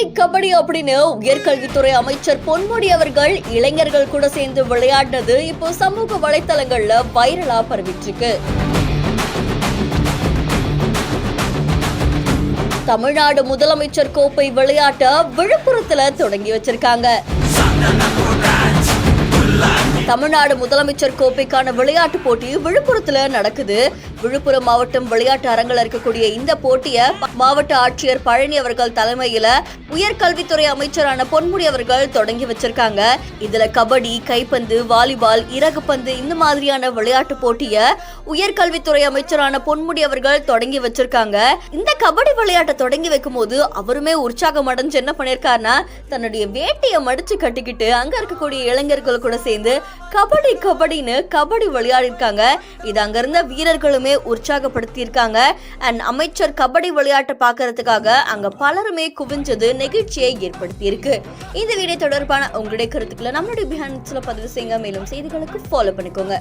கபடி கபடி அப்படின்னு உயர்கல்வித்துறை அமைச்சர் பொன்முடி அவர்கள் இளைஞர்கள் கூட சேர்ந்து விளையாடினது இப்போ சமூக வலைத்தளங்கள்ல வைரலா பரவிட்டு இருக்கு. தமிழ்நாடு முதலமைச்சர் கோப்பை விளையாட்ட விழுப்புரத்துல தொடங்கி வச்சிருக்காங்க. தமிழ்நாடு முதலமைச்சர் கோப்பைக்கான விளையாட்டு போட்டி விழுப்புரத்துல நடக்குது. விழுப்புரம் மாவட்டம் விளையாட்டு அரங்கில் இருக்கக்கூடிய இந்த போட்டியை மாவட்ட ஆட்சியர் பழனி அவர்கள் தலைமையில உயர்கல்வித்துறை அமைச்சரான பொன்முடி அவர்கள் தொடங்கி வச்சிருக்காங்க. இதுல கபடி, கைப்பந்து, வாலிபால், இறகுப்பந்து இந்த மாதிரியான விளையாட்டு போட்டியை உயர்கல்வித்துறை அமைச்சரான பொன்முடி அவர்கள் தொடங்கி வச்சிருக்காங்க. இந்த கபடி விளையாட்டை தொடங்கி வைக்கும் போது அவருமே உற்சாகம் அடைஞ்சு என்ன பண்ணிருக்காருன்னா, தன்னுடைய வேட்டையை மடிச்சு கட்டிக்கிட்டு அங்க இருக்கக்கூடிய இளைஞர்கள் கூட சேர்ந்து கபடி கபடின்னு கபடி விளையாடி இருக்காங்க. இது அங்க இருந்த வீரர்களுமே உற்சாகப்படுத்தி இருக்காங்க. அண்ட் அமைச்சர் கபடி விளையாட்டை பார்க்கறதுக்காக அங்க பலருமே குவிஞ்சது நெகிழ்ச்சியை ஏற்படுத்தி இருக்கு. இந்த வீடியோ தொடர்பான உங்களுடைய கருத்துக்களை நம்மளுடைய பிஹைண்ட்ஸ்ல பதிவு செய்யுங்க. மேலும் செய்திகளுக்கு ஃபாலோ பண்ணிக்கோங்க.